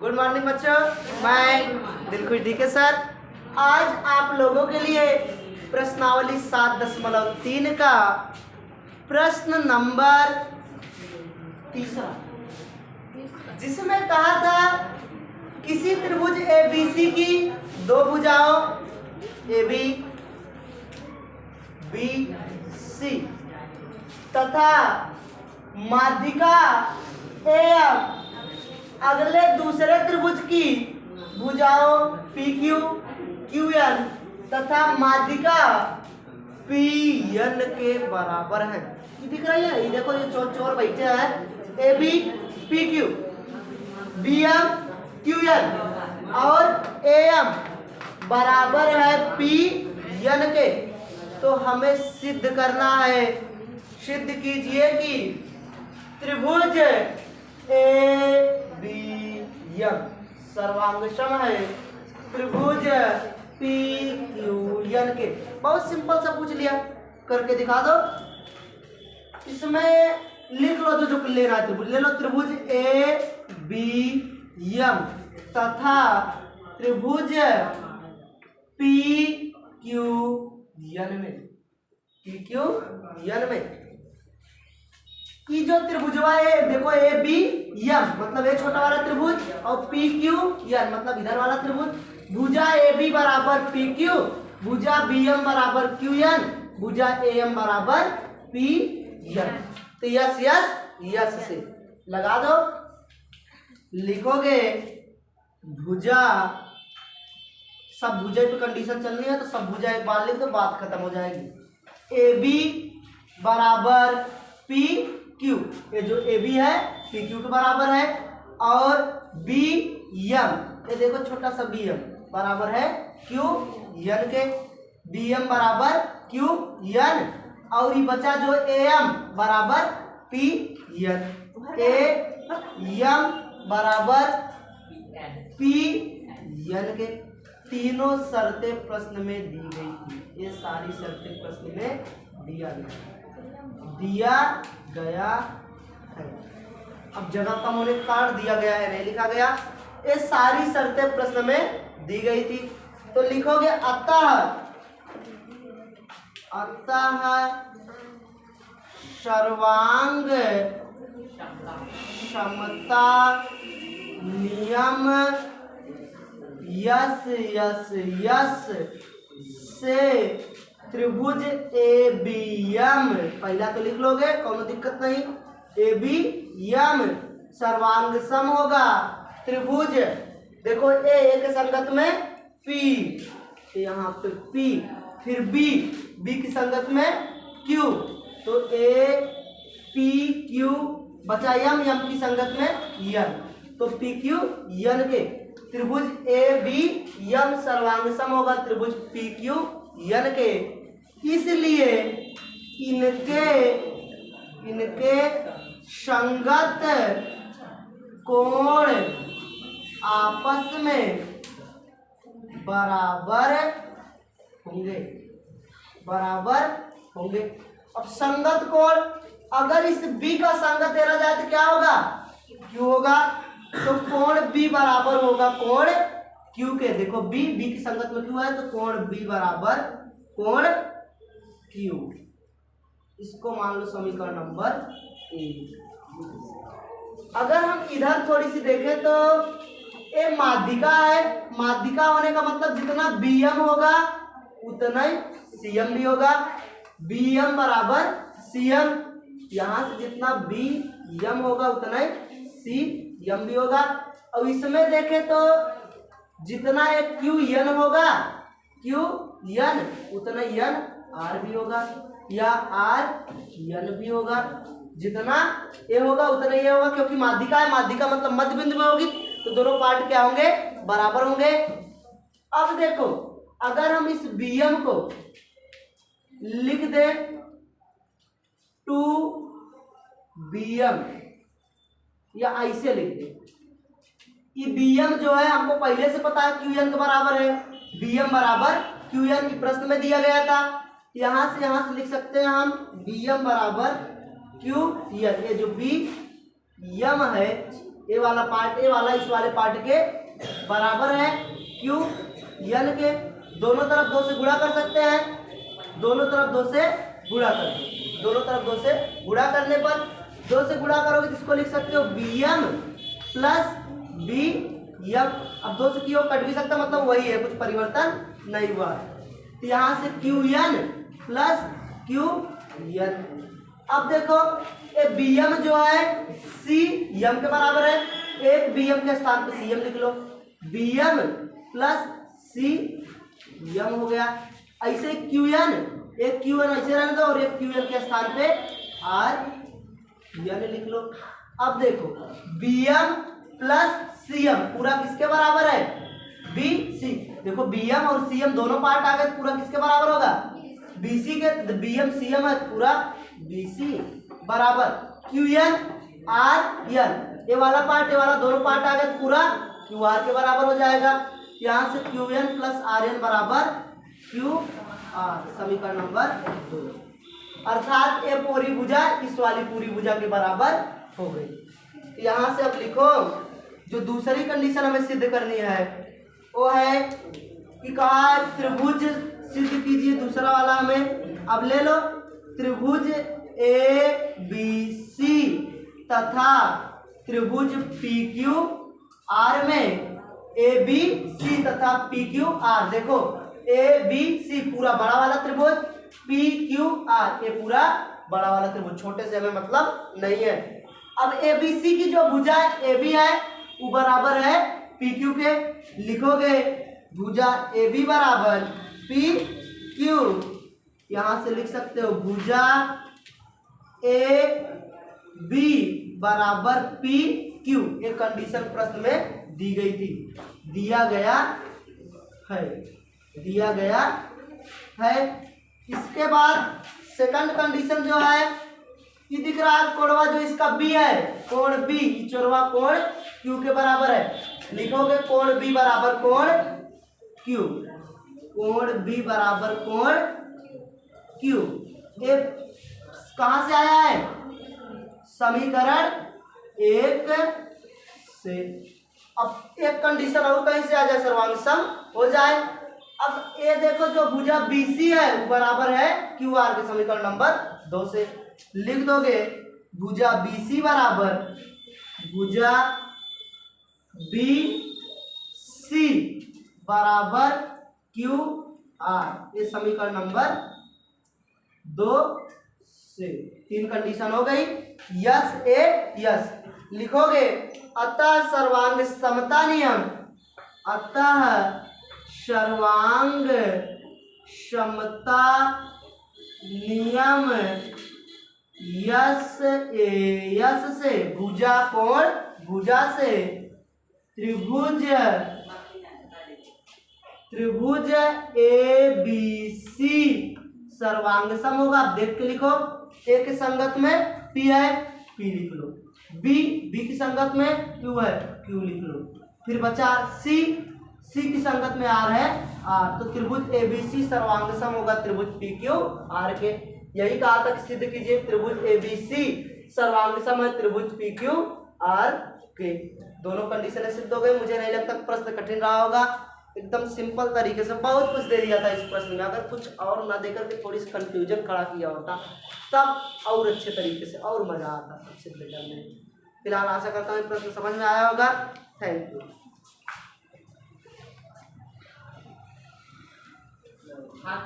Good morning बच्चों, मैं Dilkhush DK sir आज आप लोगों के लिए प्रश्नावली 7.3 का प्रश्न नंबर 3 जिसमें कहा था किसी त्रिभुज ABC की दो भुजाओं AB BC तथा माध्यिका AM अगले दूसरे त्रिभुज की भुजाओं PQ QN तथा माध्यिका PN के बराबर है। ये दिख रही है, ये देखो, ये चोर चोर बैठे हैं। AB PQ BM QN और AM बराबर है PN के। तो हमें सिद्ध करना है। सिद्ध कीजिए कि त्रिभुज ABM सर्वांगसम है त्रिभुज PQN के। बहुत सिंपल सा पूछ लिया, करके दिखा दो। इसमें लिख लो जो लेना है त्रिभुज ले लो। त्रिभुज ABM तथा त्रिभुज PQN में कि जो त्रिभुजवा है, देखो ABM मतलब ये छोटा वाला त्रिभुज और PQN मतलब इधर वाला त्रिभुज। भुजा AB बराबर PQ, भुजा BM बराबर QN, भुजा AM बराबर PN। तो यस यस यस से लगा दो। लिखोगे भुजा, सब भुजा पे कंडीशन चलनी है तो सब भुजा एक बार लिख दो, बात खत्म हो जाएगी। AB बराबर PQ, ये जो AB है PQ के बराबर है, और BM ये देखो छोटा सा BM बराबर है QN के। BM बराबर QN और ये बचा जो AM बराबर PN। AM बराबर PN के। तीनों शर्तें प्रश्न में दी गई थी। ये सारी शर्तें प्रश्न में दिया गया है। अब जगह कम होने के कारण दिया गया है, नहीं लिखा गया। ये सारी शर्तें प्रश्न में दी गई थी। तो लिखोगे अतः सर्वांग समता नियम यस यस यस से त्रिभुज ABM पहला तो लिख लोगे, कोनो दिक्कत नहीं। ABM सर्वांग सम होगा त्रिभुज, देखो A के संगत में P, यहाँ पे P, फिर B की संगत में Q, तो APQ बचा M की संगत में N, तो PQN के। त्रिभुज ABM सर्वांग सम होगा त्रिभुज PQN के। इसलिए इनके संगत कोण आपस में बराबर होंगे। अब संगत कोण, अगर इस B का संगत तेरा जाए तो क्या होगा? Q होगा। तो कोण B बराबर होगा कोण Q के। देखो B की संगत में Q है तो कोण B बराबर कोण Q। इसको मान लो समीकरण नंबर 1। अगर हम इधर थोड़ी सी देखें तो ये माध्यिका है। माध्यिका होने का मतलब जितना BM होगा उतना ही CM भी होगा। BM बराबर CM, यहाँ से जितना BM होगा उतना ही CM भी होगा। और इसमें देखें तो जितना एक QN होगा QN उतना NR भी होगा या RN भी होगा। जितना ये होगा उतना ये होगा, क्योंकि माध्यिका है। माध्यिका मतलब मध्य बिंदु में होगी तो दोनों पार्ट क्या होंगे? बराबर होंगे। अब देखो अगर हम इस BM को लिख दे 2BM या ऐसे लिख दे। ये BM जो है हमको पहले से पता है QN के बराबर है। BM बराबर QN प्रश्न में दिया गया था। यहाँ से लिख सकते हैं हम BM बराबर QN। ये जो BM है ए वाला पार्ट ए वाला इस वाले पार्ट के बराबर है क्यू एन के। दोनों तरफ 2 से गुणा कर सकते हैं, दोनों तरफ 2 से गुणा कर दो। दोनों तरफ 2 से गुणा करने पर 2 से गुणा करोगे तो इसको लिख सकते हो B M plus B M. अब 2 से क्यू कट भी सकता, मतलब वही है, कुछ परिवर्तन नहीं हुआ। तो यहाँ से Q N plus Q N. अब देखो ये बी एम जो है सी एम के बराबर है, एक बी एम के स्थान पे सी एम लिख लो, B M plus C M हो गया। ऐसे क्यू एन, एक क्यू एन ऐसे रहने दो और एक क्यू एन के स्थान पे आर एन लिख लो। अब देखो B M plus C M पूरा किसके बराबर है, बी सी। देखो बी एम और सी एम दोनों पार्ट आ गए, पूरा किसके बराबर होगा, बी सी के। बी एम सी एम है पूरा बी सी बराबर क्यू एन आर एन। ये वाला पार्ट ये वाला दोनों पार्ट आ गए, पूरा क्यू आर के बराबर हो जाएगा। यहाँ से Q N plus R N बराबर क्यू आर, समीकरण नंबर 2। अर्थात ये पूरी भुजा इस वाली पूरी भुजा के बराबर हो गई। यहाँ से अब लिखो जो दूसरी कंडीशन हमें सिद्ध करनी है वो है कि कहा त्रिभुज सिद्ध कीजिए, दूसरा वाला हमें अब ले लो। त्रिभुज ए बी सी तथा त्रिभुज पी क्यू आर में ए बी सी तथा पी क्यू आर। देखो ए बी सी पूरा बड़ा वाला त्रिभुज, पी क्यू आर ये पूरा बड़ा वाला त्रिभुज, छोटे से हमें मतलब नहीं है। अब ए बी सी की जो भुजा ए बी है वो बराबर है पी क्यू के। लिखोगे भुजा ए बी बराबर पी क्यू, यहां से लिख सकते हो भुजा ए बी बराबर पी क्यू। एक कंडीशन प्रश्न में दी गई थी, दिया गया है। इसके बाद सेकंड कंडीशन जो है ये दिख रहा है कोणवा जो इसका बी है, कोण बी, चोरवा कोण क्यू के बराबर है। लिखोगे कोण बी बराबर कोण क्यू, कोण बी बराबर कोण क्यू। ये कहां से आया है, समीकरण 1 से। अब एक कंडीशन और कहीं से आ जाए, सर्वांग सम हो जाए। अब ये देखो जो भुजा BC है वो बराबर है QR के, समीकरण नंबर 2 से लिख दोगे भुजा BC बराबर भुजा BC बराबर QR, ये समीकरण नंबर 2 से। 3 कंडीशन हो गई, यस ए यस। लिखोगे अतः सर्वांग समता नियम, अतः सर्वांग समता नियम यस ए यस से भुजा कोण भुजा से त्रिभुज ए बी सी सर्वांग सम होगा। आप देख के लिखो, ए की संगत में पी है पी लिख लो, बी की संगत में क्यू है क्यू लिख लो, फिर बचा सी की संगत में आर है आर। तो त्रिभुज एबीसी सर्वांग सम होगा त्रिभुज पी क्यू आर के। यही कहा था कि सिद्ध कीजिए त्रिभुज एबीसी सर्वांग सम है त्रिभुज पी क्यू आर के। दोनों कंडीशन सिद्ध हो गए। मुझे नहीं लगता प्रश्न कठिन रहा होगा, एकदम सिंपल तरीके से बहुत कुछ दे दिया था इस प्रश्न में। अगर कुछ और ना देकर के थोड़ी सी कंफ्यूजन खड़ा किया होता तब और अच्छे तरीके से और मजा आता सिद्ध करने में। फिलहाल आशा करता हूँ प्रश्न समझ में आया होगा। Thank you. हाँ,